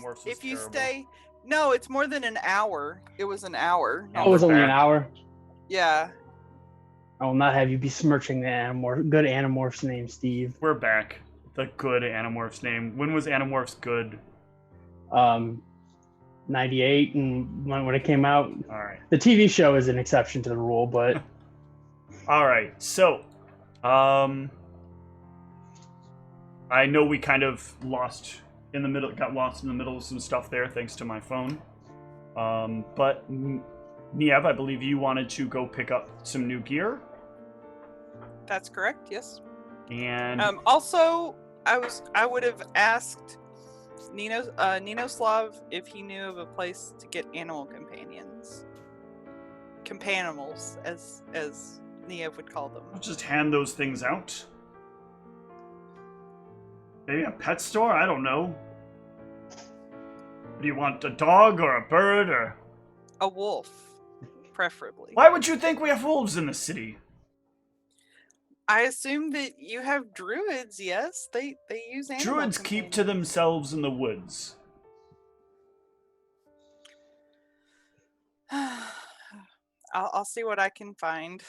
Animorphs if you terrible. stay, no, it's more than an hour. It was an hour. And Oh, it was we're only an back. hour. Yeah. I will not have you besmirching the good Animorph's name, Steve. We're back. The good Animorphs name. When was Animorphs good? 98, and when it came out, All right. the TV show is an exception to the rule, but All right. So, I know we kind of got lost in the middle of some stuff there, thanks to my phone. But Niev, I believe you wanted to go pick up some new gear. That's correct. Yes. And Also, I would have asked Ninoslav if he knew of a place to get animal companions, companimals, as Niev would call them. I'll just hand those things out. Maybe a pet store? I don't know. Do you want a dog or a bird or? A wolf, preferably. Why would you think we have wolves in the city? I assume that you have druids. Yes, they use animal Druids keep to companions. themselves in the woods. I'll see what I can find.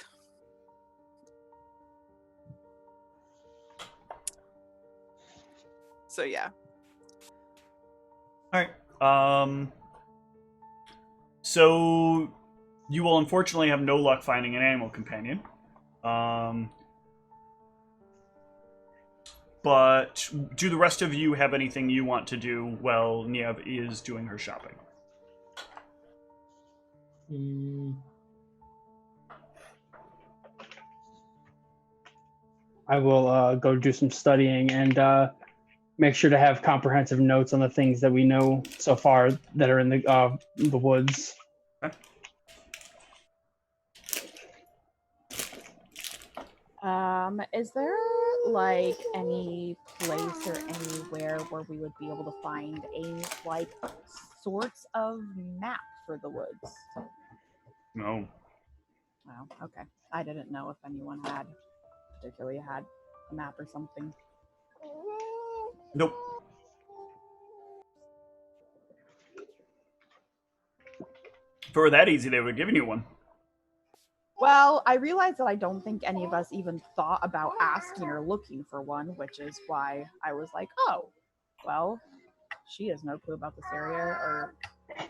So yeah. All right. So you will unfortunately have no luck finding an animal companion. But do the rest of you have anything you want to do while Niev is doing her shopping? I will go do some studying and make sure to have comprehensive notes on the things that we know so far that are in the woods. Okay. Is there like any place or anywhere where we would be able to find a like sorts of map for the woods? No. Oh, okay. I didn't know if anyone particularly had a map or something. Nope. If it were that easy, they would have given you one. Well, I realized that I don't think any of us even thought about asking or looking for one, which is why I was like, oh, well, she has no clue about this area, or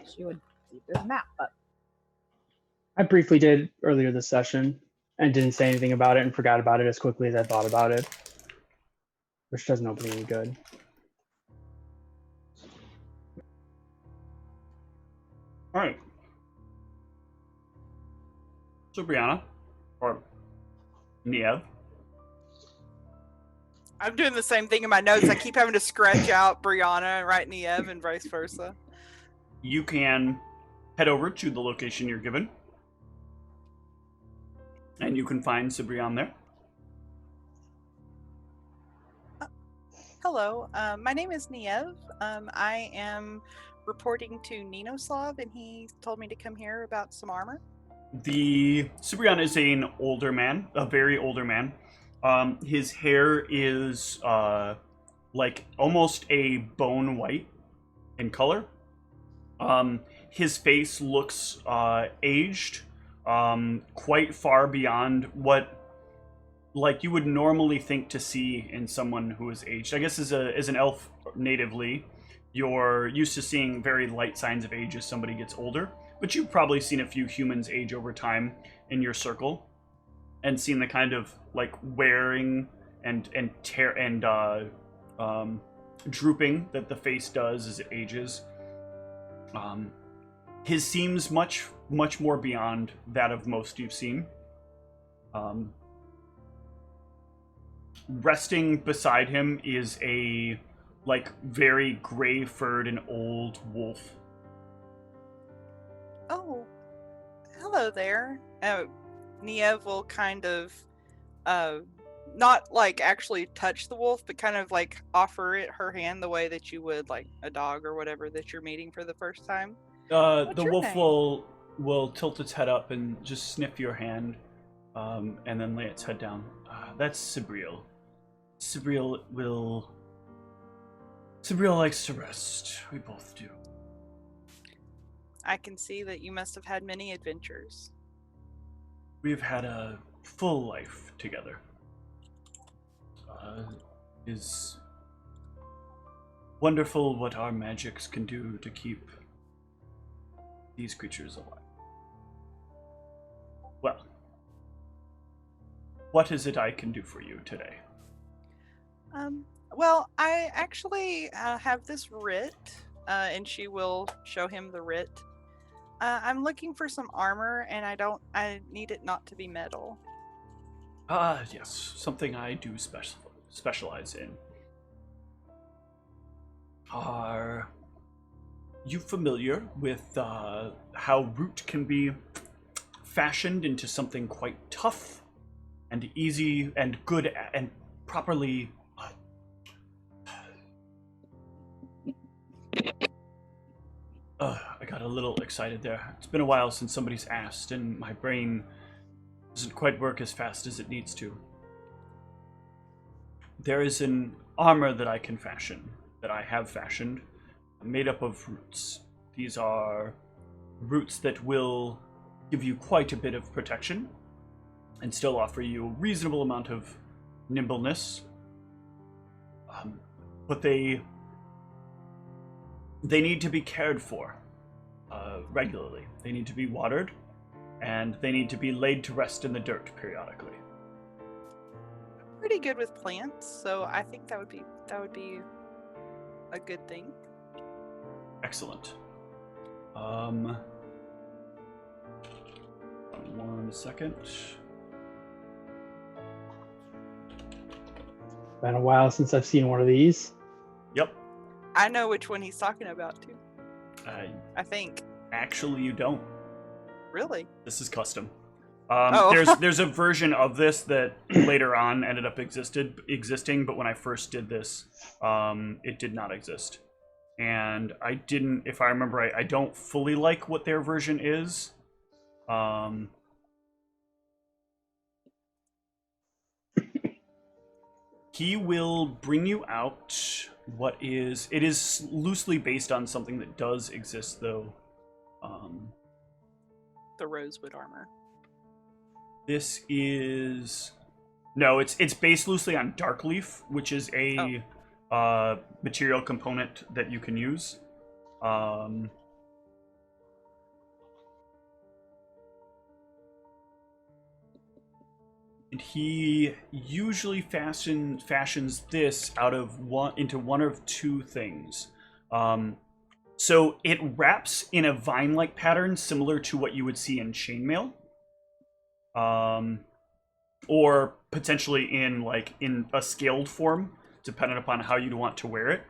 she would see if there's a map, but I briefly did earlier this session and didn't say anything about it and forgot about it as quickly as I thought about it, which does nobody any good. All right. So Brianna, or Niev. I'm doing the same thing in my notes. I keep having to scratch out Brianna and write Niev and vice versa. You can head over to the location you're given. And you can find Cibrian there. Hello, my name is Niev. I am reporting to Ninoslav, and he told me to come here about some armor. The Cibrian is an older man, a very older man. His hair is like almost a bone white in color. His face looks aged, quite far beyond what like you would normally think to see in someone who is aged. I guess as an elf natively, you're used to seeing very light signs of age as somebody gets older. But you've probably seen a few humans age over time in your circle, and seen the kind of like wearing and drooping that the face does as it ages. His seems much more beyond that of most you've seen. Resting beside him is a like very gray-furred and old wolf. Oh, hello there. Niev will kind of, not like actually touch the wolf, but kind of like offer it her hand the way that you would like a dog or whatever that you're meeting for the first time. The your wolf name? will tilt its head up and just sniff your hand, and then lay its head down. That's Cibriel. Cibriel will Sabriel likes to rest. We both do. I can see that you must have had many adventures. We've had a full life together. Is wonderful what our magics can do to keep these creatures alive. Well, what is it I can do for you today? Well, I actually have this writ, and she will show him the writ. I'm looking for some armor, and I need it not to be metal. Yes, something I do specialize in. Are you familiar with how root can be fashioned into something quite tough and easy and good and properly I got a little excited there. It's been a while since somebody's asked, and my brain doesn't quite work as fast as it needs to. There is an armor that I can fashion, that I have fashioned, made up of roots. These are roots that will give you quite a bit of protection and still offer you a reasonable amount of nimbleness. But they need to be cared for regularly. They need to be watered, and they need to be laid to rest in the dirt periodically. Pretty good with plants, so I think that would be a good thing. Excellent. 1 second. Been a while since I've seen one of these. Yep. I know which one he's talking about too. I think. Actually, you don't. Really? This is custom. Oh. There's a version of this that later on ended up existing, but when I first did this, it did not exist. And I didn't, if I remember right, I don't fully like what their version is. He will bring you out what is... It is loosely based on something that does exist, though. The rosewood armor. This is... No, it's based loosely on Darkleaf, which is a material component that you can use. And he usually fashions this out of into one of two things. So it wraps in a vine-like pattern similar to what you would see in chainmail. Or potentially in a scaled form, depending upon how you'd want to wear it.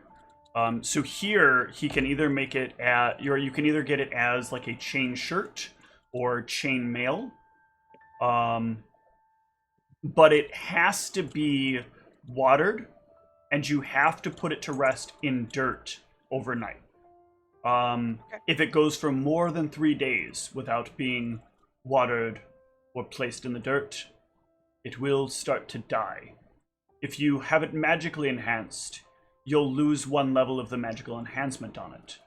So here he can either make it you can either get it as like a chain shirt or chain mail. But it has to be watered, and you have to put it to rest in dirt overnight. If it goes for more than 3 days without being watered or placed in the dirt, it will start to die. If you have it magically enhanced, you'll lose 1 level of the magical enhancement on it.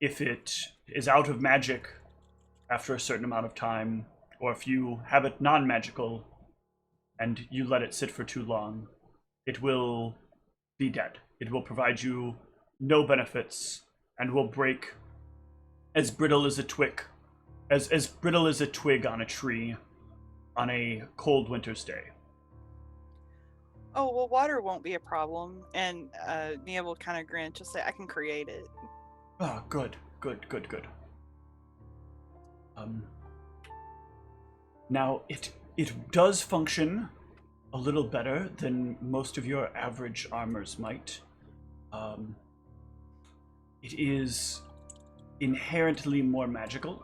If it is out of magic after a certain amount of time, or if you have it non-magical and you let it sit for too long, it will be dead. It will provide you no benefits and will break as brittle as a twig, as brittle as a twig on a tree on a cold winter's day. Oh, well, water won't be a problem. And Nia will kind of grin, just say, I can create it. Oh, good. Now, it does function a little better than most of your average armors might. It is inherently more magical.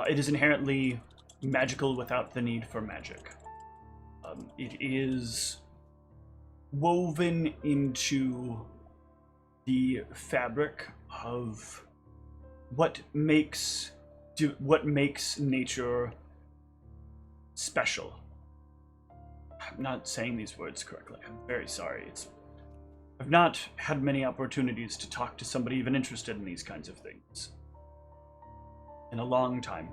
It is inherently magical without the need for magic. It is woven into the fabric of what makes nature special. I'm not saying these words correctly. I'm very sorry. I've not had many opportunities to talk to somebody even interested in these kinds of things in a long time.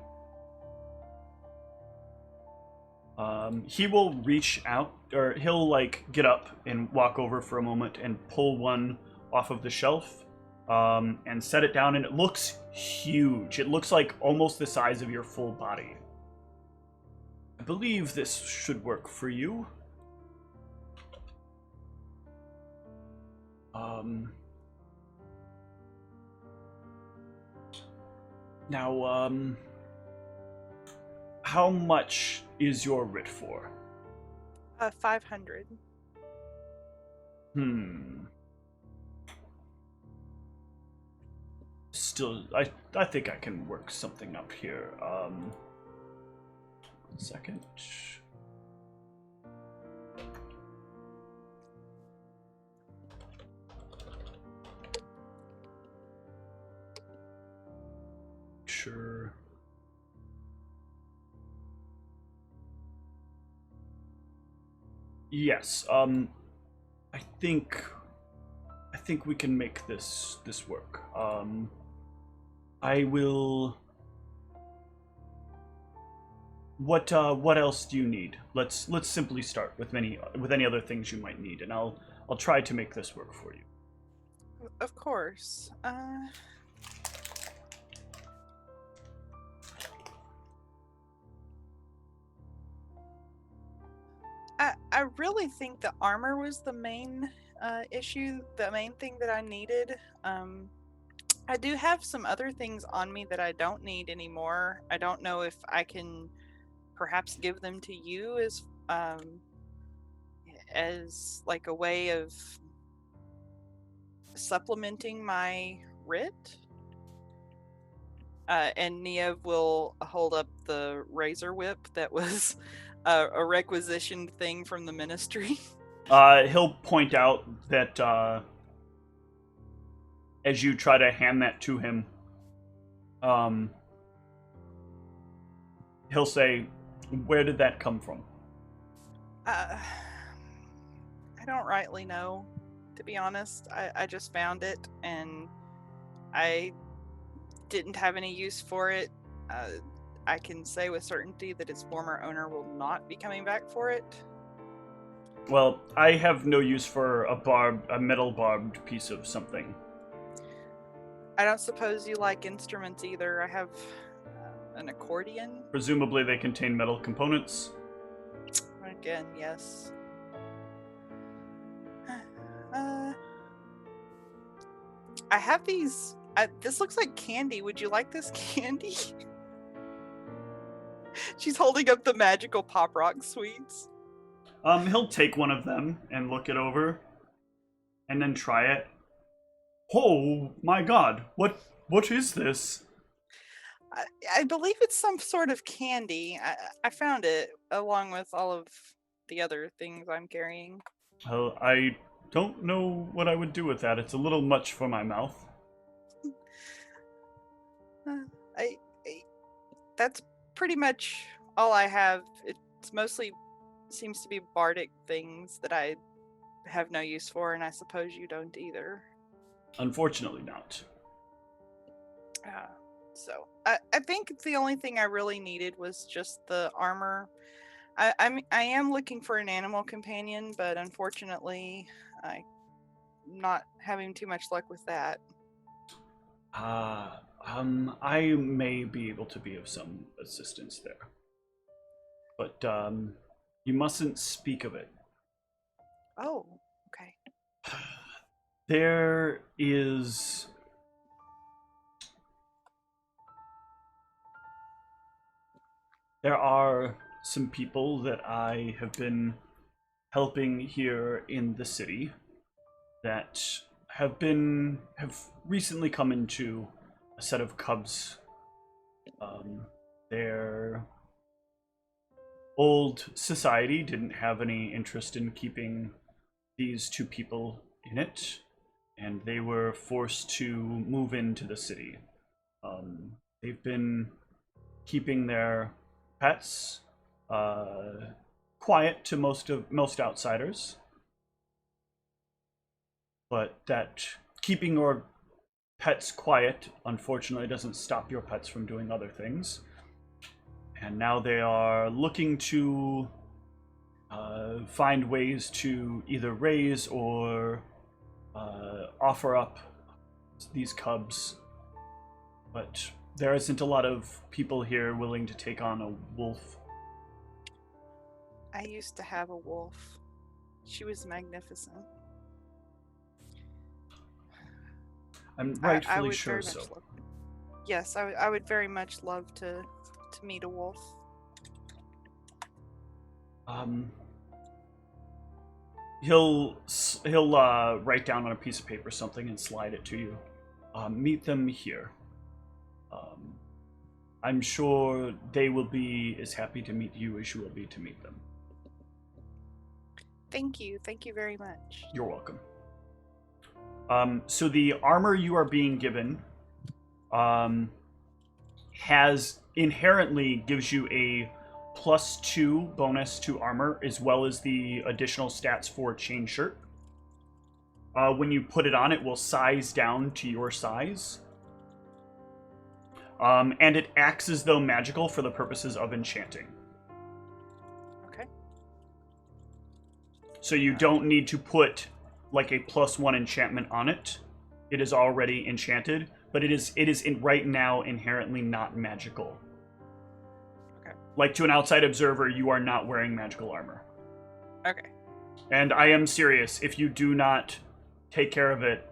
He will reach out, or he'll like get up and walk over for a moment and pull one off of the shelf, and set it down, and it looks huge. It looks like almost the size of your full body. I believe this should work for you. Now, how much is your writ for? 500. Still, I think I can work something up here. 1 second. Sure. Yes. I think we can make this work. I will. What else do you need? Let's simply start with any other things you might need, and I'll try to make this work for you. Of course. I really think the armor was the main issue, the main thing that I needed. I do have some other things on me that I don't need anymore. I don't know if I can perhaps give them to you as like a way of supplementing my writ. And Niev will hold up the razor whip that was a requisitioned thing from the ministry. He'll point out that as you try to hand that to him, he'll say, "Where did that come from?" I don't rightly know, to be honest. I just found it, and I didn't have any use for it. I can say with certainty that its former owner will not be coming back for it. Well, I have no use for a metal barbed piece of something. I don't suppose you like instruments either. I have an accordion. Presumably they contain metal components. Again, yes. I have these. This looks like candy. Would you like this candy? She's holding up the magical Pop Rock sweets. He'll take one of them and look it over, and then try it. Oh my God! What is this? I believe it's some sort of candy. I found it along with all of the other things I'm carrying. Well, I don't know what I would do with that. It's a little much for my mouth. That's pretty much all I have. It's mostly seems to be bardic things that I have no use for, and I suppose you don't either. Unfortunately not. So I think the only thing I really needed was just the armor. I am looking for an animal companion, but unfortunately I'm not having too much luck with that. I may be able to be of some assistance there. But, you mustn't speak of it. Oh, okay. There are some people that I have been helping here in the city that have recently come into a set of cubs. Their old society didn't have any interest in keeping these two people in it, and they were forced to move into the city. They've been keeping their pets quiet to most outsiders. but that keeping your pets quiet, unfortunately, doesn't stop your pets from doing other things. And now they are looking to find ways to either raise or offer up these cubs. But there isn't a lot of people here willing to take on a wolf. I used to have a wolf. She was magnificent. I'm I rightfully would sure very so. much love. Yes, I would very much love to meet a wolf. He'll write down on a piece of paper something and slide it to you. Meet them here. I'm sure they will be as happy to meet you as you will be to meet them. Thank you very much. You're welcome. So the armor you are being given has inherently gives you a +2 bonus to armor, as well as the additional stats for chain shirt. When you put it on, it will size down to your size. And it acts as though magical for the purposes of enchanting. Okay. So you don't need to put like a +1 enchantment on it. It is already enchanted, but it is right now inherently not magical. Okay. Like to an outside observer, you are not wearing magical armor. Okay. And I am serious. If you do not take care of it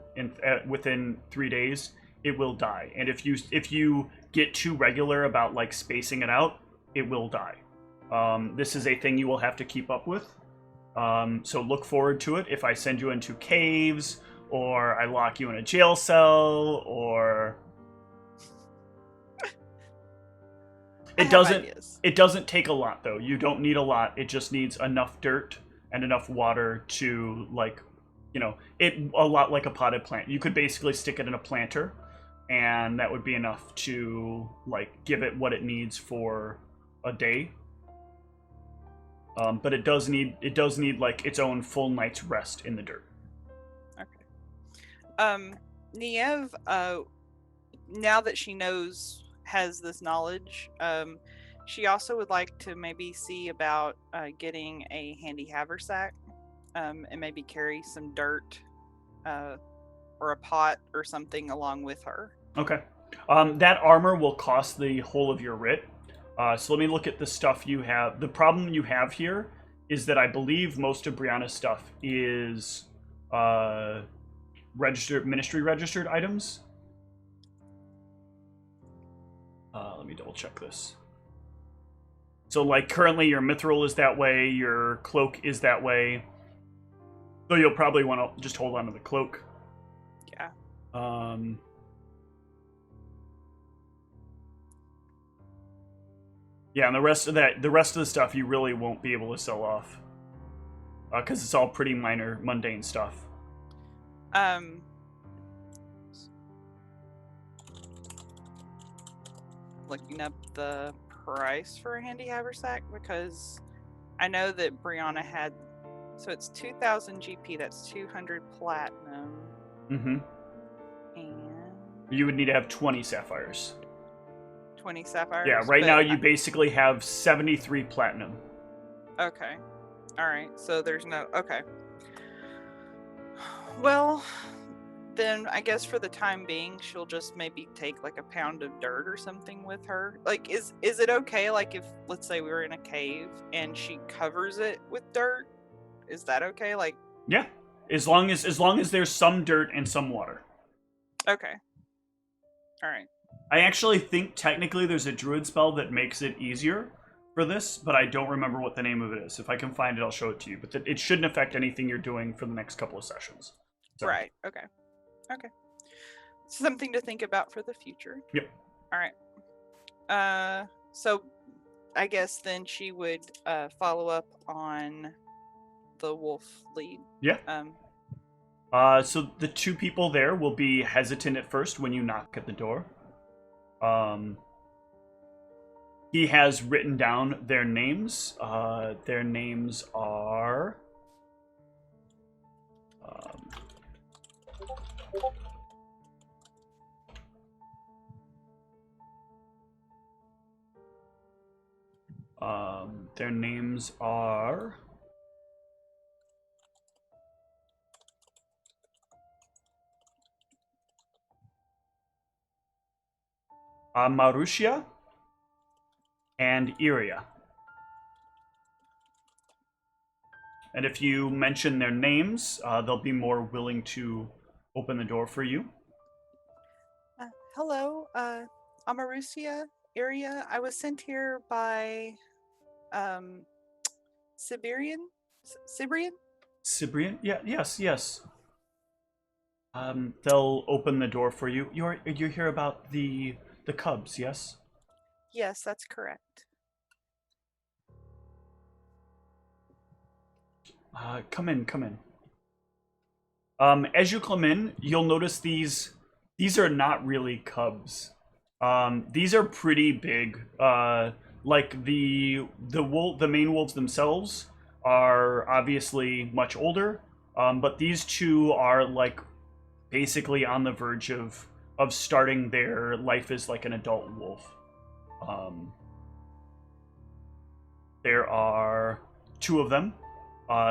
within 3 days, it will die. And if you get too regular about like spacing it out, it will die. This is a thing you will have to keep up with. So look forward to it. If I send you into caves, or I lock you in a jail cell, or it doesn't take a lot though. You don't need a lot. It just needs enough dirt and enough water to a lot like a potted plant. You could basically stick it in a planter, and that would be enough to give it what it needs for a day. But it does need like its own full night's rest in the dirt. Okay. Niev, now that she has this knowledge, she also would like to maybe see about getting a handy haversack, and maybe carry some dirt or a pot or something along with her. Okay. That armor will cost the whole of your writ. So let me look at the stuff you have. The problem you have here is that I believe most of Brianna's stuff is ministry registered items. Let me double check this. So currently your mithril is that way, your cloak is that way. So you'll probably want to just hold on to the cloak. Yeah. Yeah, and the rest of the stuff you really won't be able to sell off, because it's all pretty minor, mundane stuff. Looking up the price for a handy haversack, because I know that Brianna had, so it's 2,000 GP. That's 200 platinum. Mm-hmm. And you would need to have 20 sapphires. 20 sapphires. Yeah, right now you basically have 73 platinum. Okay. Alright, so there's no... Okay. Well, then I guess for the time being, she'll just maybe take like a pound of dirt or something with her. Is it okay, if, let's say we were in a cave and she covers it with dirt? Is that okay? Yeah. As long as there's some dirt and some water. Okay. Alright. I actually think technically there's a druid spell that makes it easier for this, but I don't remember what the name of it is. If I can find it, I'll show it to you. But it shouldn't affect anything you're doing for the next couple of sessions. So. Right. Okay. Something to think about for the future. Yep. All right. So I guess then she would follow up on the wolf lead. Yeah. So the two people there will be hesitant at first when you knock at the door. He has written down their names. Their names are... Their names are... Marussia and Iria. And if you mention their names, they'll be more willing to open the door for you. Hello, Amarusia area. I was sent here by Siberian? Cyprian? Yeah, yes. They'll open the door for you. You hear about the cubs, yes? Yes, that's correct. Come in. As you come in, you'll notice these are not really cubs. These are pretty big. Like the main wolves themselves are obviously much older, but these two are like basically on the verge of starting their life as like an adult wolf. There are two of them.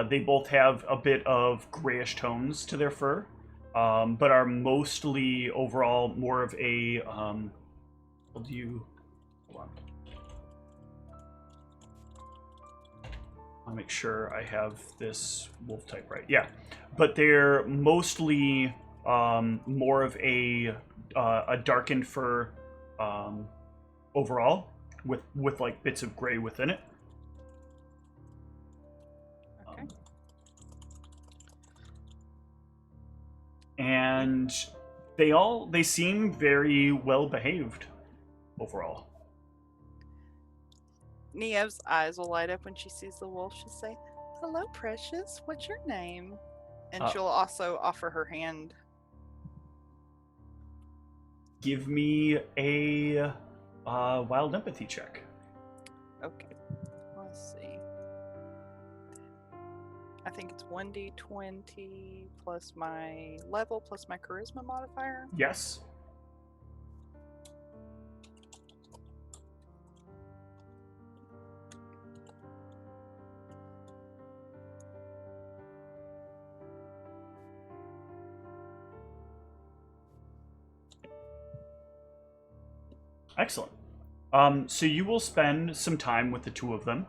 They both have a bit of grayish tones to their fur, but are mostly overall more of a. Hold on. I'll make sure I have this wolf type right. Yeah, but they're mostly more of a darkened fur overall, with like bits of gray within it. And they seem very well behaved overall. Niev's eyes will light up when she sees the wolf. She'll say, "Hello, precious. What's your name?" And she'll also offer her hand. Give me a wild empathy check. Okay. Let's see. I think it's 1d20 plus my level plus my charisma modifier. Yes. Excellent. So you will spend some time with the two of them.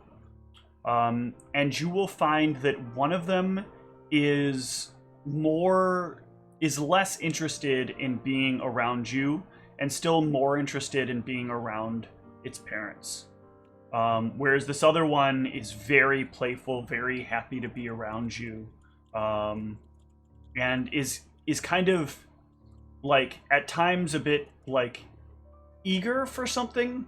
And you will find that one of them is less interested in being around you and still more interested in being around its parents. Whereas this other one is very playful, very happy to be around you, and is kind of like at times a bit like eager for something.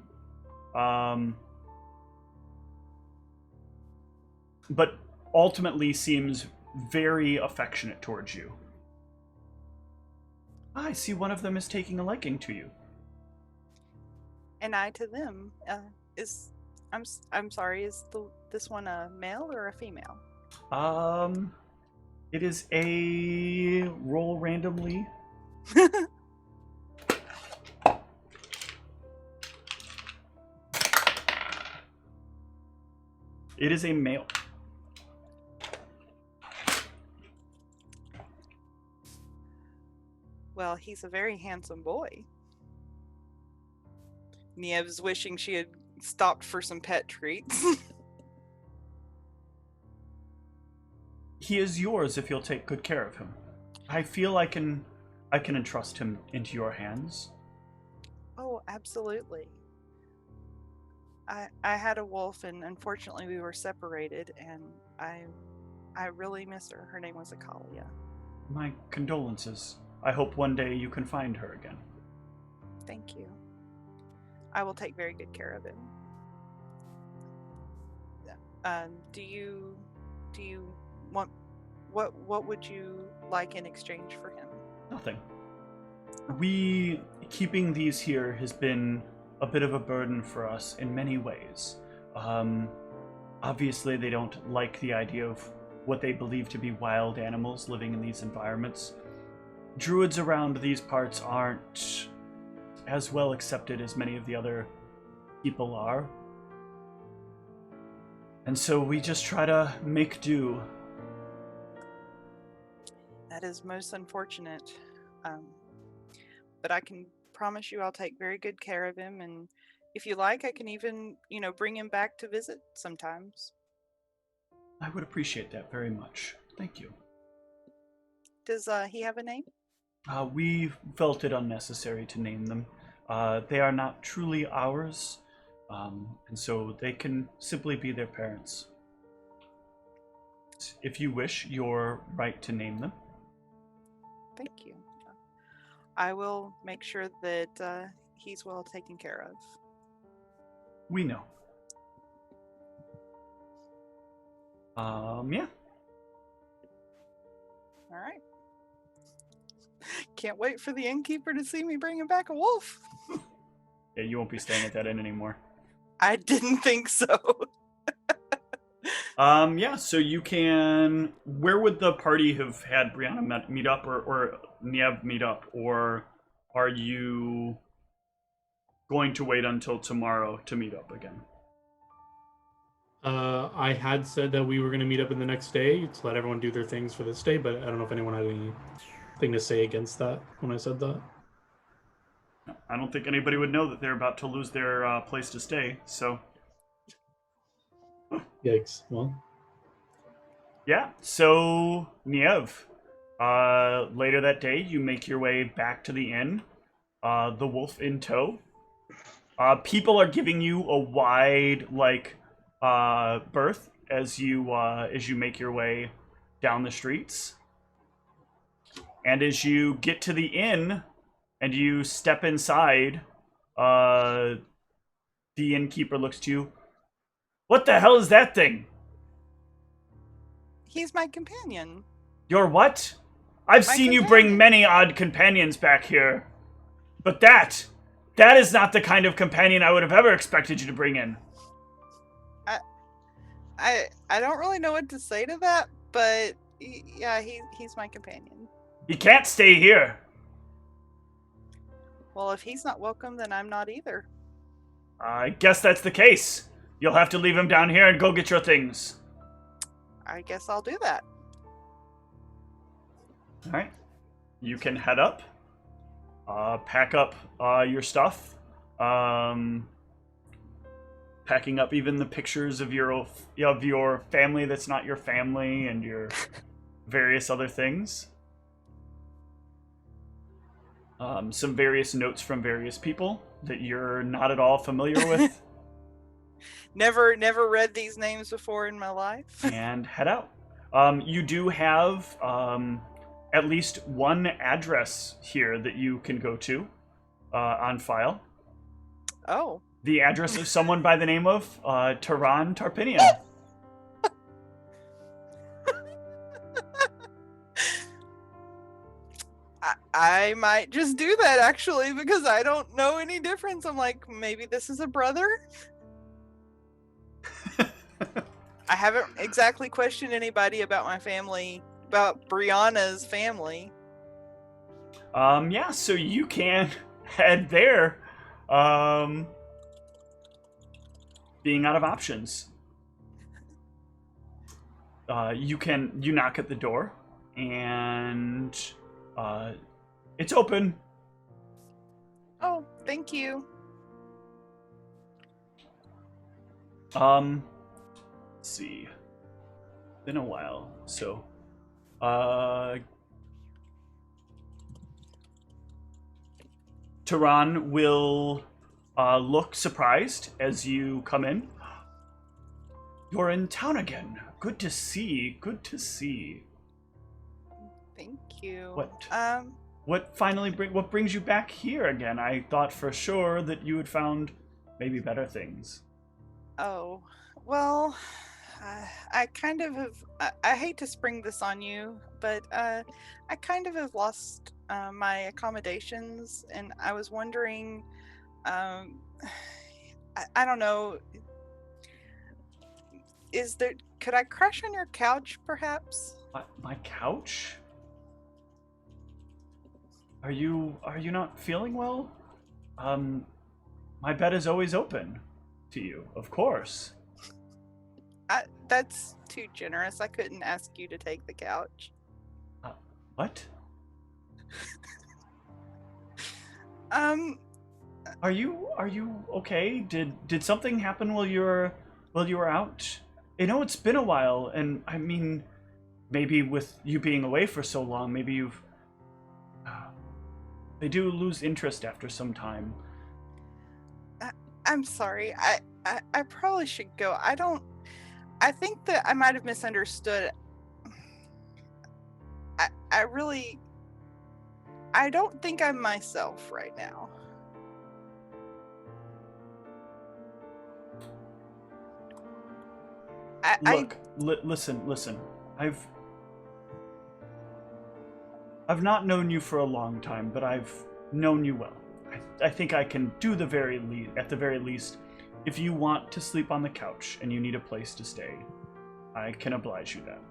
But ultimately seems very affectionate towards you. I see one of them is taking a liking to you. And I to them. I'm sorry. Is this one a male or a female? It is a roll randomly. It is a male. Well, he's a very handsome boy. Niev's wishing she had stopped for some pet treats. He is yours if you'll take good care of him. I feel I can entrust him into your hands. Oh, absolutely. I had a wolf, and unfortunately we were separated, and I really miss her. Her name was Akalia. My condolences. I hope one day you can find her again. Thank you. I will take very good care of him. Do you want what would you like in exchange for him? Nothing. Keeping these here has been a bit of a burden for us in many ways. Obviously they don't like the idea of what they believe to be wild animals living in these environments. Druids around these parts aren't as well accepted as many of the other people are. And so we just try to make do. That is most unfortunate. But I can promise you I'll take very good care of him, and if you like, I can even, bring him back to visit sometimes. I would appreciate that very much. Thank you. Does he have a name? We felt it unnecessary to name them. They are not truly ours, and so they can simply be their parents. If you wish, you're right to name them. Thank you. I will make sure that he's well taken care of. We know. Yeah. All right. Can't wait for the innkeeper to see me bringing back a wolf. Yeah, you won't be staying at that inn anymore. I didn't think so. Yeah, so you can... Where would the party have had Brianna meet up, or Niev meet up? Or are you going to wait until tomorrow to meet up again? I had said that we were going to meet up in the next day to let everyone do their things for this day, but I don't know if anyone had anything to say against that when I said that. I don't think anybody would know that they're about to lose their place to stay, so... Yikes. Well. Yeah, so, Niev, later that day, you make your way back to the inn, the wolf in tow. People are giving you a wide, berth as you make your way down the streets. And as you get to the inn and you step inside, the innkeeper looks to you. What the hell is that thing? He's my companion. You're what? I've My seen you bring companion. many odd companions back here. But that is not the kind of companion I would have ever expected you to bring in. I don't really know what to say to that, but yeah, he's my companion. He can't stay here. Well, if he's not welcome, then I'm not either. I guess that's the case. You'll have to leave him down here and go get your things. I guess I'll do that. All right. You can head up. Pack up your stuff. Packing up even the pictures of your family that's not your family and your various other things. Some various notes from various people that you're not at all familiar with. Never read these names before in my life. And head out. You do have at least one address here that you can go to on file. Oh. The address of someone by the name of Tehran Tarpinian. I might just do that, actually, because I don't know any difference. I'm like, maybe this is a brother? I haven't exactly questioned anybody about my family, about Brianna's family. Yeah, so you can head there. Being out of options. You knock at the door, and it's open. Oh, thank you. Let's see. Been a while, so Tehran will look surprised as you come in. You're in town again. Good to see. Good to see. Thank you. What brings you back here again? I thought for sure that you had found maybe better things. Oh, well, I kind of have. I hate to spring this on you, but I kind of have lost my accommodations, and I was wondering. I don't know. Could I crash on your couch, perhaps? My couch? Are you not feeling well? My bed is always open to you, of course. That's too generous. I couldn't ask you to take the couch. What? Um, Are you okay? Did something happen while you were out? I know it's been a while, and I mean, maybe with you being away for so long, maybe you've. They do lose interest after some time. I'm sorry. I probably should go. I think that I might have misunderstood. I don't think I'm myself right now. Look, listen. I've not known you for a long time, but I've known you well. I think I can do at the very least, if you want to sleep on the couch and you need a place to stay, I can oblige you that.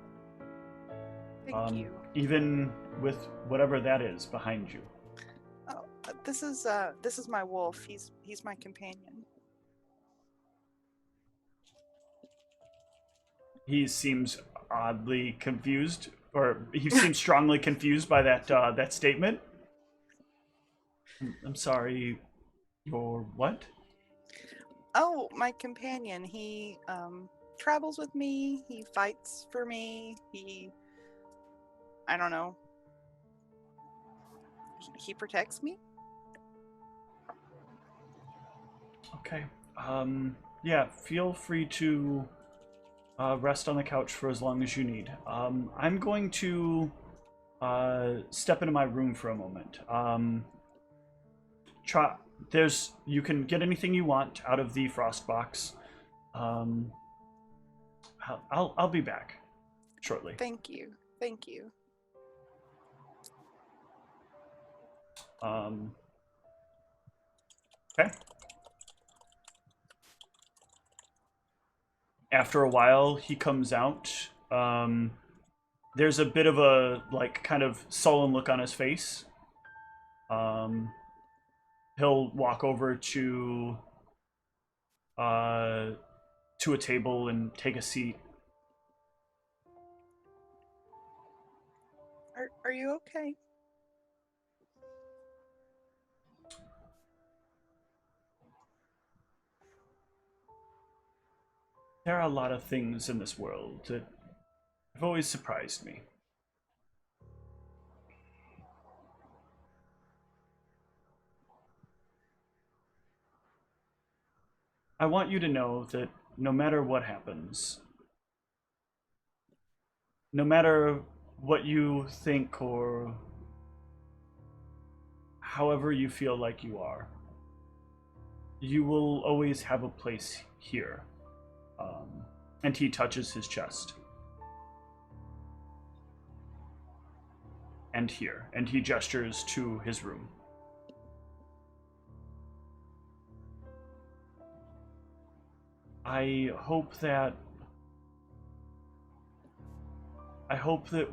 Thank you. Even with whatever that is behind you. Oh, this is my wolf. He's my companion. He seems oddly confused, or he seems strongly confused by that statement. I'm sorry, your what? Oh, my companion. He travels with me. He fights for me. I don't know. He protects me. Okay. Yeah, feel free to rest on the couch for as long as you need. I'm going to step into my room for a moment. You can get anything you want out of the frost box. I'll be back shortly. Thank you. Okay. After a while, he comes out. There's a bit of a kind of sullen look on his face. He'll walk over to a table and take a seat. Are you okay? There are a lot of things in this world that have always surprised me. I want you to know that no matter what happens, no matter what you think or however you feel like you are, you will always have a place here. And he touches his chest. And here. And he gestures to his room. I hope that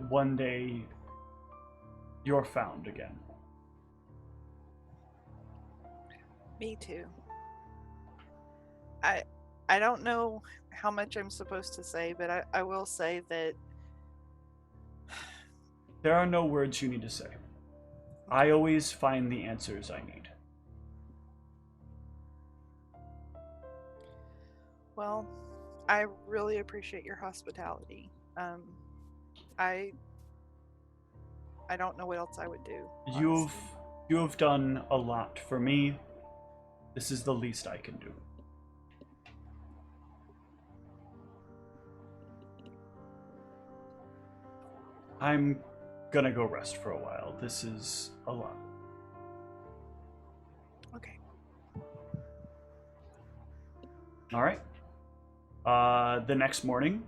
one day you're found again. Me too. I don't know how much I'm supposed to say, but I will say that there are no words you need to say. I always find the answers I need. Well, I really appreciate your hospitality. I don't know what else I would do. Honestly. You have done a lot for me. This is the least I can do. I'm gonna go rest for a while. This is a lot. Okay. All right. The next morning,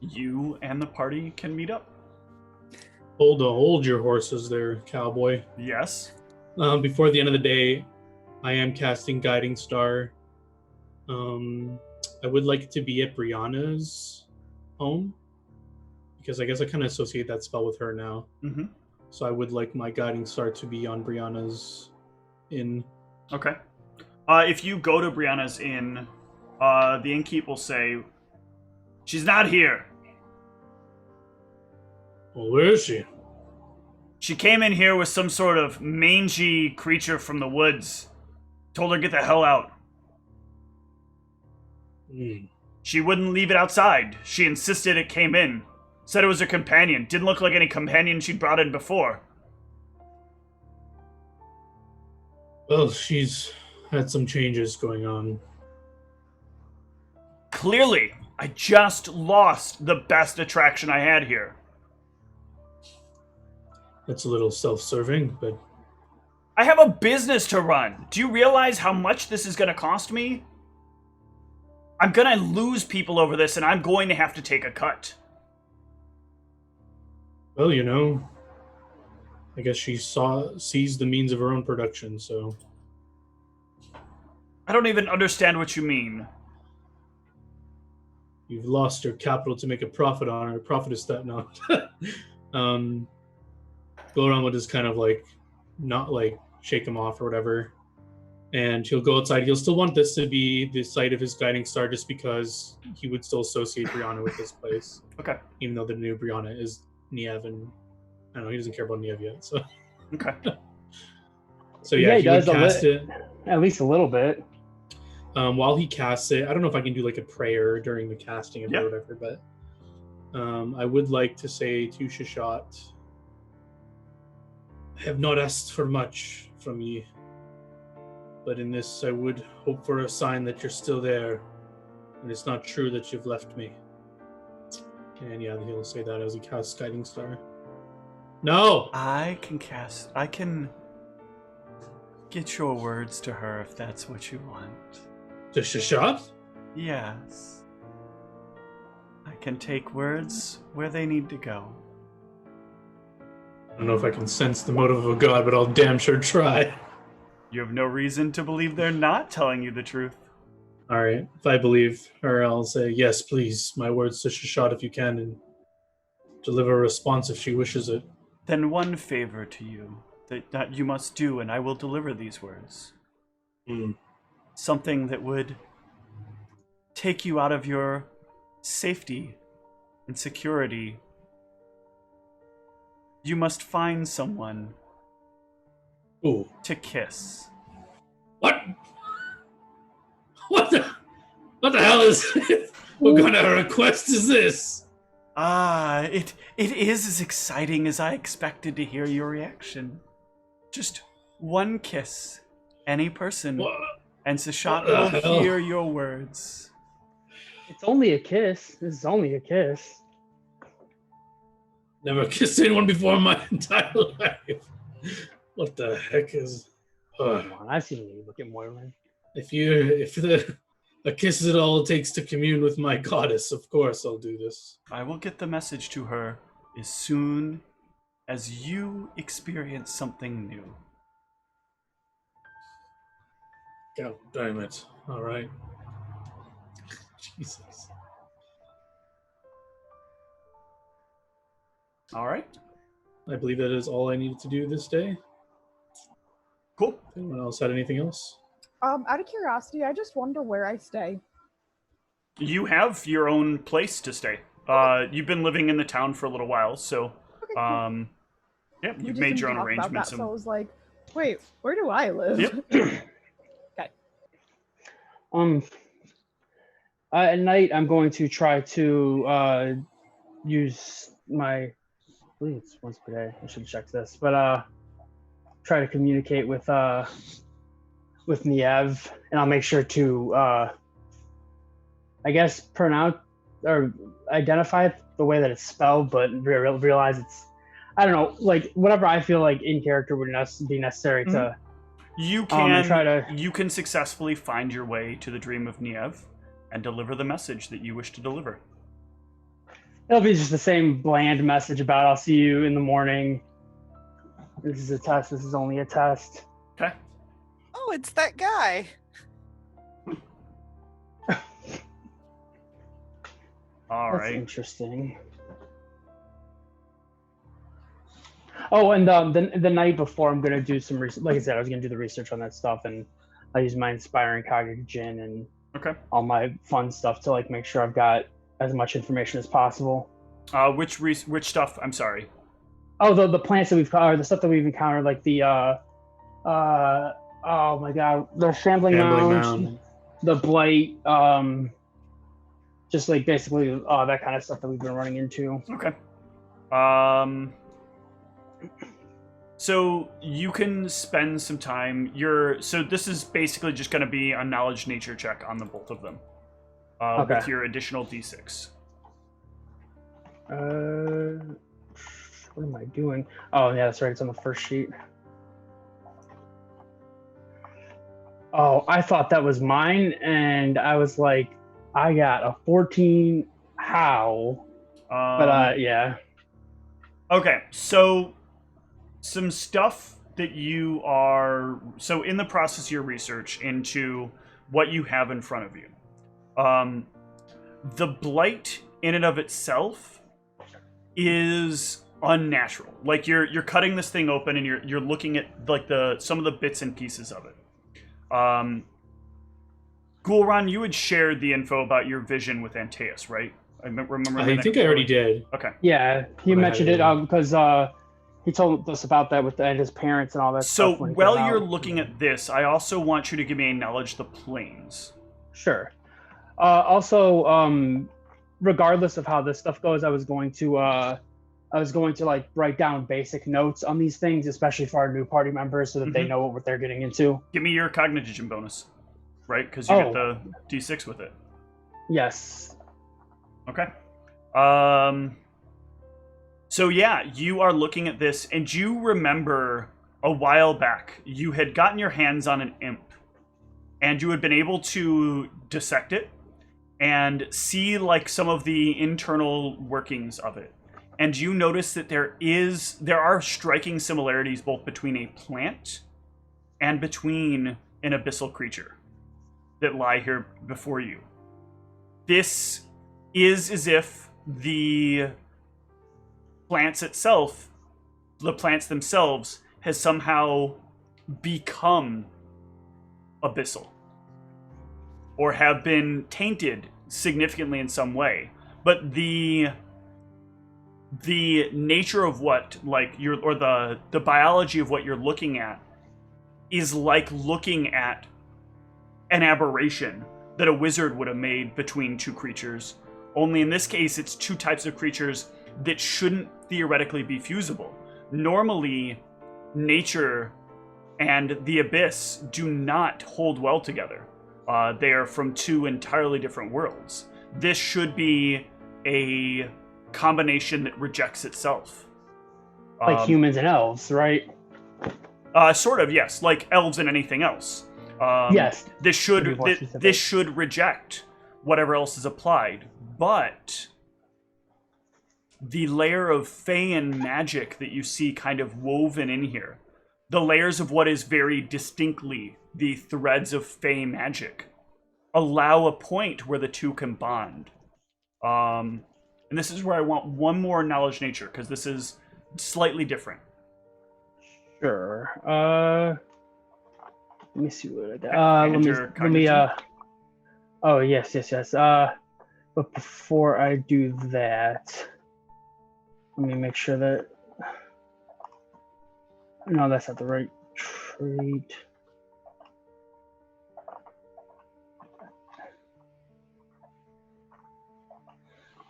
you and the party can meet up. Hold your horses there, cowboy. Yes. Before the end of the day, I am casting Guiding Star. I would like it to be at Brianna's home, because I guess I kind of associate that spell with her now. Mm-hmm. So I would like my Guiding Star to be on Brianna's inn. Okay. If you go to Brianna's inn, the innkeep will say, She's not here. Well, where is she? She came in here with some sort of mangy creature from the woods. Told her to get the hell out. She wouldn't leave it outside. She insisted it came in. Said it was her companion. Didn't look like any companion she'd brought in before. Well, she's had some changes going on. Clearly, I just lost the best attraction I had here. That's a little self-serving, but... I have a business to run. Do you realize how much this is going to cost me? I'm going to lose people over this, and I'm going to have to take a cut. Well, you know, I guess she sees the means of her own production, so... I don't even understand what you mean. You've lost your capital to make a profit on her. Profit is that not. Go around with this kind of like, not like shake him off or whatever. And he'll go outside. He'll still want this to be the site of his guiding star just because he would still associate Brianna with this place. Okay. Even though the new Brianna is Niev, and I don't know, he doesn't care about Niev yet. So Okay. So yeah, he he would does cast it. at least a little bit. While he casts it, I don't know if I can do like a prayer during the casting of it or whatever, but I would like to say to Shashat, I have not asked for much from ye, but in this I would hope for a sign that you're still there, and it's not true that you've left me. And yeah, he'll say that as he casts Guiding Star. No! I can get your words to her if that's what you want. To Shashat? Yes. I can take words where they need to go. I don't know if I can sense the motive of a god, but I'll damn sure try. You have no reason to believe they're not telling you the truth. All right. If I believe her, I'll say, yes, please. My words to Shashat if you can, and deliver a response if she wishes it. Then one favor to you that you must do, and I will deliver these words. Something that would take you out of your safety and security. You must find someone to kiss. What? What the hell is it? What kind of request is this? It is as exciting as I expected to hear your reaction. Just one kiss, any person, What? and Shashat What the will hell? hear your words. It's only a kiss. This is only a kiss. Never kissed anyone before in my entire life. What the heck is... Come on, I've seen you look at Moira. If a kiss is all it takes to commune with my goddess, of course I'll do this. I will get the message to her as soon as you experience something new. God damn it. All right. Jesus. All right. I believe that is all I needed to do this day. Cool. Anyone else had anything else? Out of curiosity, I just wonder where I stay. You have your own place to stay. You've been living in the town for a little while, so Okay, cool. yeah, We you've just made didn't your own talk about arrangements. that, so I was like, wait, where do I live? Yep. Okay. At night, I'm going to try to use my, I believe it's once per day. I should check this, but try to communicate with Niev, and I'll make sure to, I guess, pronounce or identify the way that it's spelled, but realize it's, I don't know, like whatever I feel like in character would be necessary to. You can try to. You can successfully find your way to the dream of Niev and deliver the message that you wish to deliver. It'll be just the same bland message about I'll see you in the morning. This is a test. This is only a test. Okay. Oh, it's that guy. All That's right. interesting. Oh, and the night before, I'm gonna do some research. Like I said, I was gonna do the research on that stuff, and I use my inspiring cognition and Okay. all my fun stuff to like make sure I've got as much information as possible. Which stuff? I'm sorry. Oh, the plants that we've or the stuff that we've encountered, like the oh my god, the shambling mound, the blight, just like basically that kind of stuff that we've been running into. Okay. So you can spend some time. So this is basically just going to be a knowledge nature check on the both of them, Okay. with your additional d6. What am I doing? Oh yeah, that's right. It's on the first sheet. Oh, I thought that was mine, and I was like, I got a 14. How? But yeah. Okay, so some stuff that you are in the process of your research into what you have in front of you. The blight in and of itself is unnatural. Like you're cutting this thing open and you're looking at like some of the bits and pieces of it. Gulran, you had shared the info about your vision with Antaeus, right? I remember. I think I already did. Okay. Yeah, he mentioned it because he told us about that with his parents and all that so stuff. So while you're looking at this, I also want you to give me a knowledge the planes. Sure. Also, regardless of how this stuff goes, I was going to like write down basic notes on these things, especially for our new party members, so that they know what they're getting into. Give me your cognition bonus, right? Because you get the d6 with it. Yes. Okay. So yeah, you are looking at this, and you remember a while back you had gotten your hands on an imp, and you had been able to dissect it and see like some of the internal workings of it. And you notice that there are striking similarities both between a plant and between an abyssal creature that lie here before you. This is as if the plants themselves has somehow become abyssal or have been tainted significantly in some way. But the nature of what the biology of what you're looking at is like looking at an aberration that a wizard would have made between two creatures. Only in this case, it's two types of creatures that shouldn't theoretically be fusible. Normally, nature and the abyss do not hold well together. They are from two entirely different worlds. This should be a combination that rejects itself. Like humans and elves, right? Sort of, yes. Like elves and anything else. Yes. This should reject whatever else is applied, but the layer of Fey and magic that you see kind of woven in here, the layers of what is very distinctly the threads of Fey magic, allow a point where the two can bond. And this is where I want one more knowledge nature, because this is slightly different. Sure. Let me see what I got. Let me. Oh yes. But before I do that, let me make sure that. No, that's not the right trait.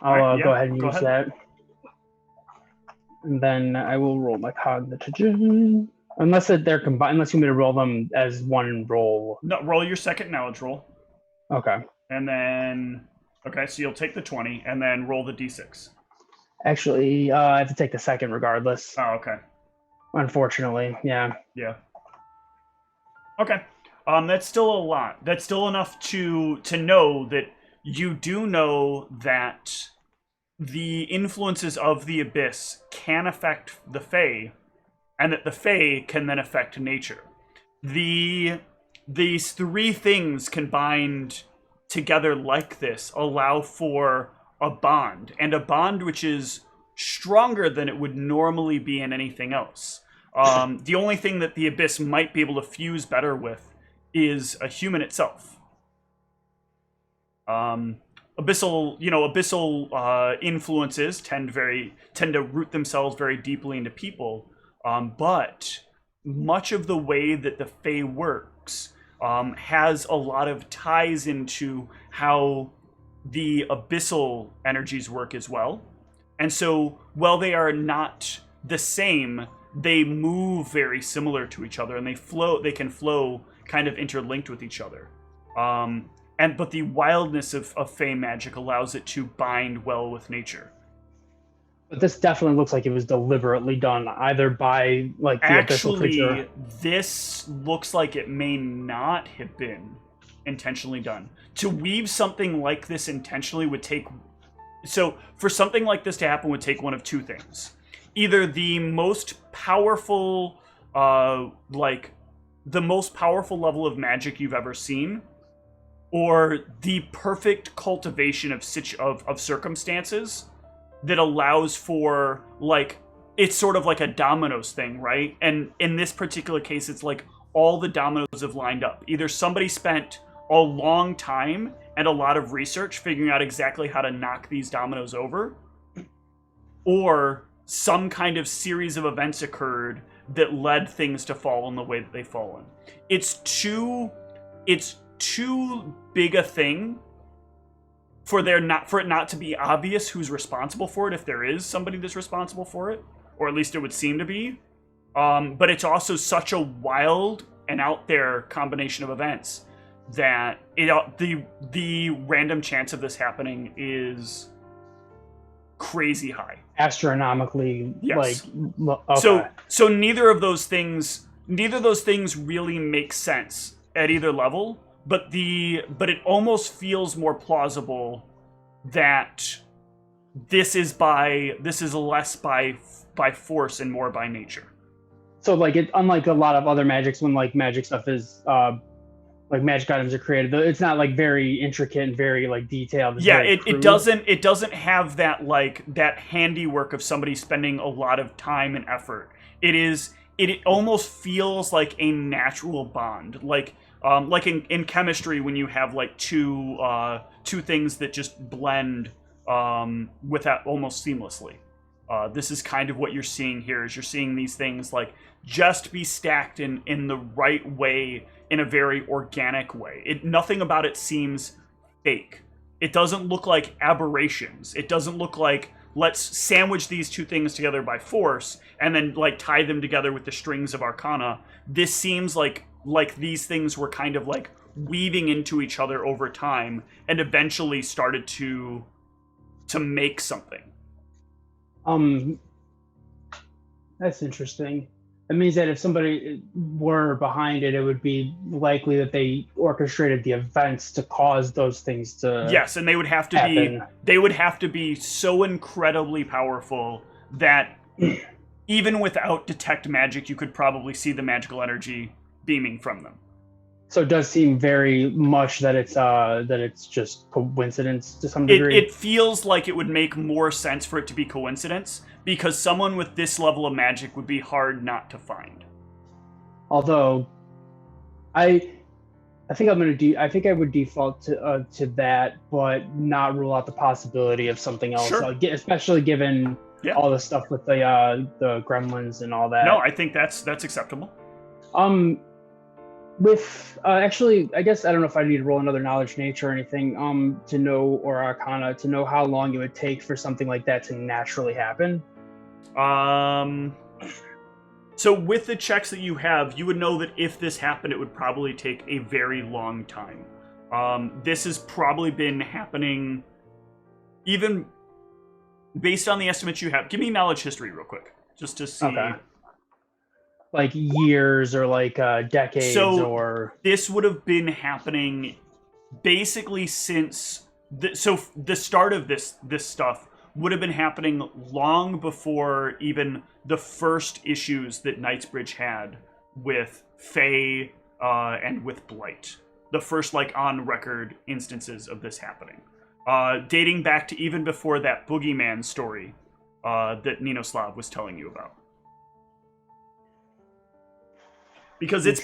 I'll go ahead and use that. And then I will roll my cognition. Unless they're combined, unless you want me to roll them as one roll. No, roll your second knowledge roll. Okay. And then, so you'll take the 20 and then roll the d6. Actually, I have to take the second regardless. Oh, okay. Unfortunately, yeah. Yeah. Okay. That's still a lot. That's still enough to know that you do know that the influences of the abyss can affect the Fae, and that the Fae can then affect nature. These three things combined together like this allow for a bond, and a bond which is stronger than it would normally be in anything else. The only thing that the abyss might be able to fuse better with is a human itself. influences tend to root themselves very deeply into people, but much of the way that the Fae works has a lot of ties into how the abyssal energies work as well. And so, while they are not the same, they move very similar to each other, and they can flow kind of interlinked with each other. But the wildness of Fae magic allows it to bind well with nature. But this definitely looks like it was deliberately done, either by like the abyssal creature. Actually, this looks like it may not have been intentionally done. To weave something like this intentionally would take... So, for something like this to happen would take one of two things. Either the most powerful, the most powerful level of magic you've ever seen, or the perfect cultivation of circumstances that allows for, like, it's sort of like a dominoes thing, right? And in this particular case, it's like all the dominoes have lined up. Either somebody spent a long time and a lot of research figuring out exactly how to knock these dominoes over, or some kind of series of events occurred that led things to fall in the way that they've fallen. It's too big a thing for it not to be obvious who's responsible for it, if there is somebody that's responsible for it, or at least it would seem to be. But it's also such a wild and out there combination of events that the random chance of this happening is crazy high, astronomically. Yes. Like, okay. So neither of those things really make sense at either level. But it almost feels more plausible that this is less by force and more by nature. So like unlike a lot of other magics, when like magic stuff is like magic items are created, it's not like very intricate and very like detailed. It's it doesn't have that that handiwork of somebody spending a lot of time and effort. It almost feels like a natural bond, like in chemistry when you have like two things that just blend without almost seamlessly. This is kind of what you're seeing here. Is you're seeing these things like just be stacked in the right way, in a very organic way. Nothing about it seems fake. It doesn't look like aberrations. It doesn't look like let's sandwich these two things together by force and then like tie them together with the strings of arcana. This seems like these things were kind of like weaving into each other over time and eventually started to make something. That's interesting. It means that if somebody were behind it, it would be likely that they orchestrated the events to cause those things to Yes, and they would have to be so incredibly powerful that even without detect magic, you could probably see the magical energy beaming from them. So it does seem very much that it's just coincidence to some degree. It feels like it would make more sense for it to be coincidence, because someone with this level of magic would be hard not to find. Although, I think I would default to that, but not rule out the possibility of something else. Sure. Especially given all the stuff with the gremlins and all that. No, I think that's acceptable. With actually, I guess I don't know if I need to roll another knowledge nature or anything to know, or arcana to know how long it would take for something like that to naturally happen. So with the checks that you have, you would know that if this happened, it would probably take a very long time. This has probably been happening, even based on the estimates you have. Give me knowledge history real quick, just to see. Okay. Like years or like decades, or this would have been happening basically since the start of this stuff would have been happening long before even the first issues that Knightsbridge had with Fae and with Blight. The first like on record instances of this happening, dating back to even before that Boogeyman story that Ninoslav was telling you about. Because it's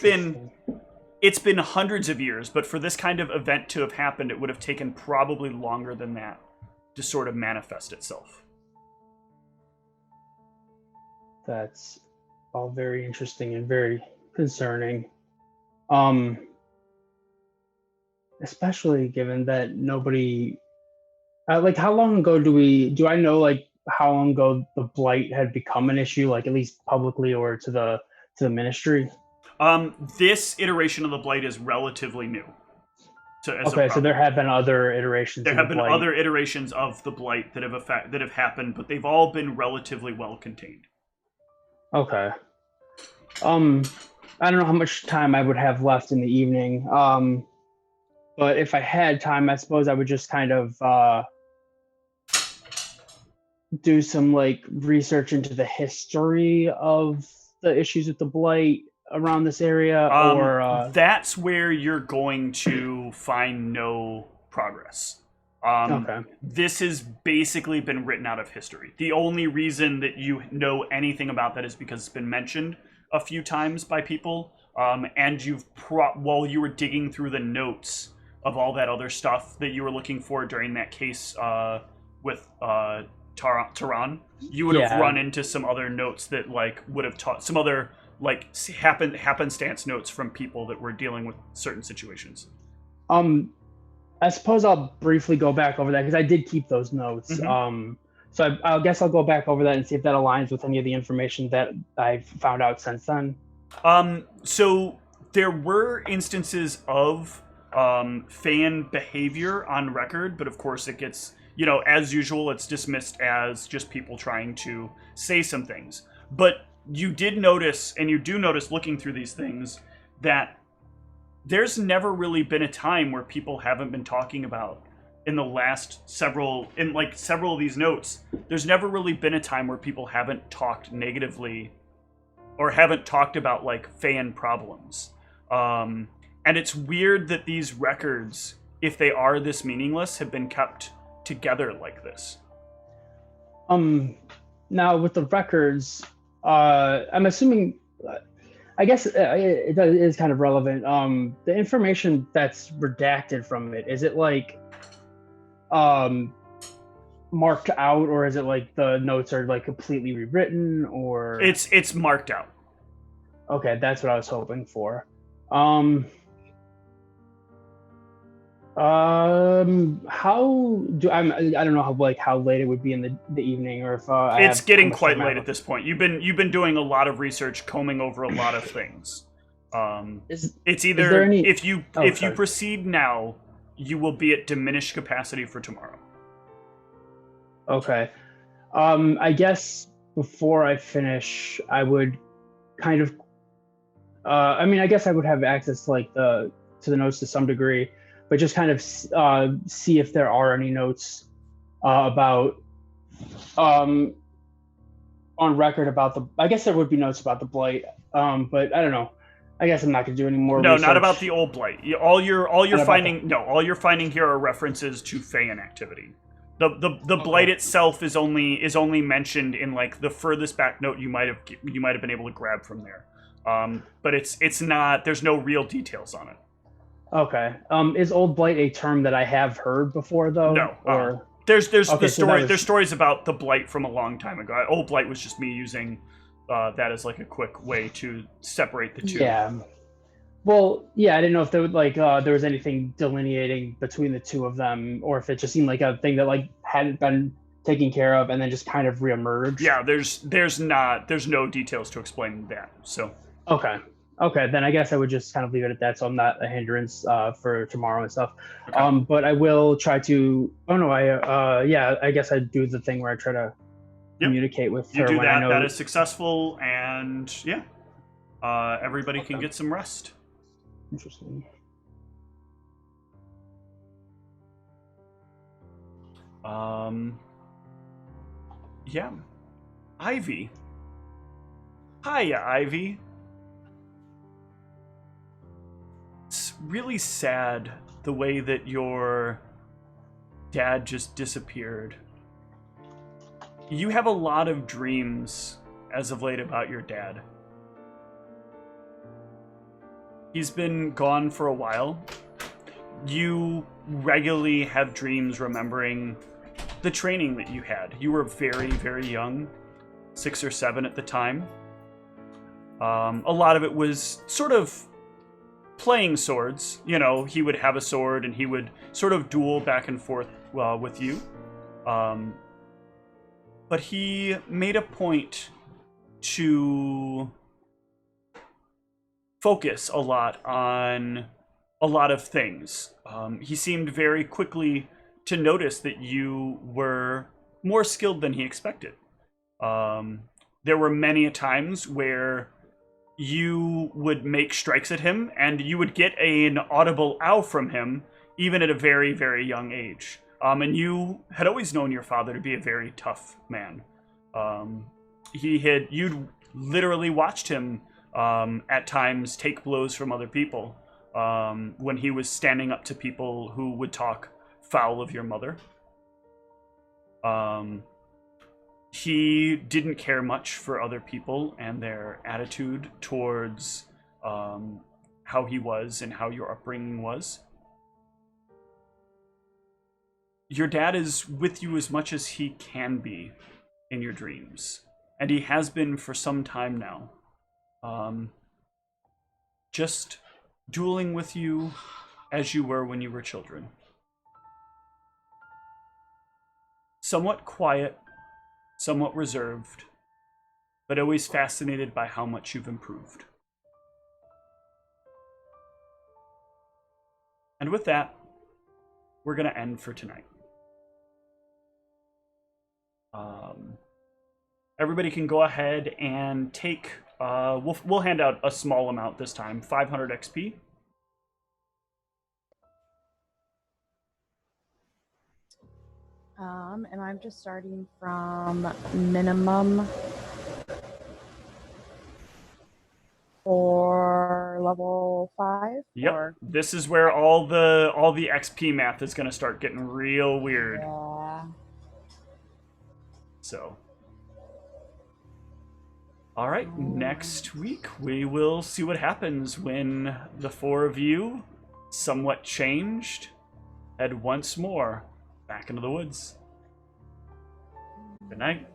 it's been hundreds of years, but for this kind of event to have happened, it would have taken probably longer than that to sort of manifest itself. That's all very interesting and very concerning. Especially given that nobody, like, how long ago do I know, like, how long ago the blight had become an issue, like, at least publicly or to the ministry? This iteration of the blight is relatively new. Okay, so there have been other iterations. There have been other iterations of the blight that have happened, but they've all been relatively well contained. Okay. I don't know how much time I would have left in the evening. But if I had time, I suppose I would just kind of do some like research into the history of the issues with the blight around this area, or that's where you're going to find no progress. Okay. This has basically been written out of history. The only reason that you know anything about that is because it's been mentioned a few times by people, and while you were digging through the notes of all that other stuff that you were looking for during that case with Tehran, you would have run into some other notes that like would have taught some other like happenstance notes from people that were dealing with certain situations. I suppose I'll briefly go back over that because I did keep those notes. Mm-hmm. So I guess I'll go back over that and see if that aligns with any of the information that I've found out since then. So there were instances of fan behavior on record, but of course it gets, as usual, it's dismissed as just people trying to say some things. But you did notice, and you do notice looking through these things, that there's never really been a time where people haven't been talking about in the last several of these notes. There's never really been a time where people haven't talked negatively or haven't talked about like fan problems. And it's weird that these records, if they are this meaningless, have been kept together like this. Now with the records, I'm assuming, I guess it is kind of relevant. The information that's redacted from it, is it like marked out, or is it like the notes are like completely rewritten, or it's marked out? Okay, that's what I was hoping for. How do I don't know how late it would be in the evening, or if it's getting quite late at this point. You've been doing a lot of research, combing over a lot of things. It's either if you proceed now, you will be at diminished capacity for tomorrow. Okay. I guess before I finish, I would kind of I guess I would have access to the notes to some degree, but just kind of see if there are any notes about on record about I guess there would be notes about the blight, but I don't know. I guess I'm not going to do any more research. Not about the old blight. All you're finding here are references to Feyan activity. The blight itself is only mentioned in like the furthest back note you might have been able to grab from there. But it's not. There's no real details on it. Okay. Is old blight a term that I have heard before though? No. Or there's the story. There's stories about the blight from a long time ago. Old blight was just me using that as like a quick way to separate the two. Yeah. Well, yeah. I didn't know if there would there was anything delineating between the two of them, or if it just seemed like a thing that like hadn't been taken care of and then just kind of reemerged. Yeah. There's no details to explain that. So. Okay, then I guess I would just kind of leave it at that, so I'm not a hindrance for tomorrow and stuff. Okay. But I will try to. Oh no, I guess I do the thing where I try to communicate with her. You do when that. I know that is successful, and everybody can get some rest. Interesting. Yeah. Ivy. Hiya, Ivy. It's really sad the way that your dad just disappeared. You have a lot of dreams as of late about your dad. He's been gone for a while. You regularly have dreams remembering the training that you had. You were very, very young, 6 or 7 at the time. A lot of it was sort of playing swords. You know, he would have a sword and he would sort of duel back and forth with you. But he made a point to focus a lot on a lot of things. He seemed very quickly to notice that you were more skilled than he expected. There were many times where you would make strikes at him and you would get an audible ow from him, even at a very, very young age. And you had always known your father to be a very tough man. You'd literally watched him at times take blows from other people when he was standing up to people who would talk foul of your mother. He didn't care much for other people and their attitude towards how he was and how your upbringing was. Your dad is with you as much as he can be in your dreams, and he has been for some time now. Just dueling with you as you were when you were children. Somewhat quiet, somewhat reserved, but always fascinated by how much you've improved. And with that, we're going to end for tonight. Everybody can go ahead and take, we'll hand out a small amount this time, 500 XP. And I'm just starting from minimum for level 5. Yep. Or... This is where all the XP math is going to start getting real weird. Yeah. So, all right, next week we will see what happens when the 4 of you, somewhat changed, head once more back into the woods. Good night.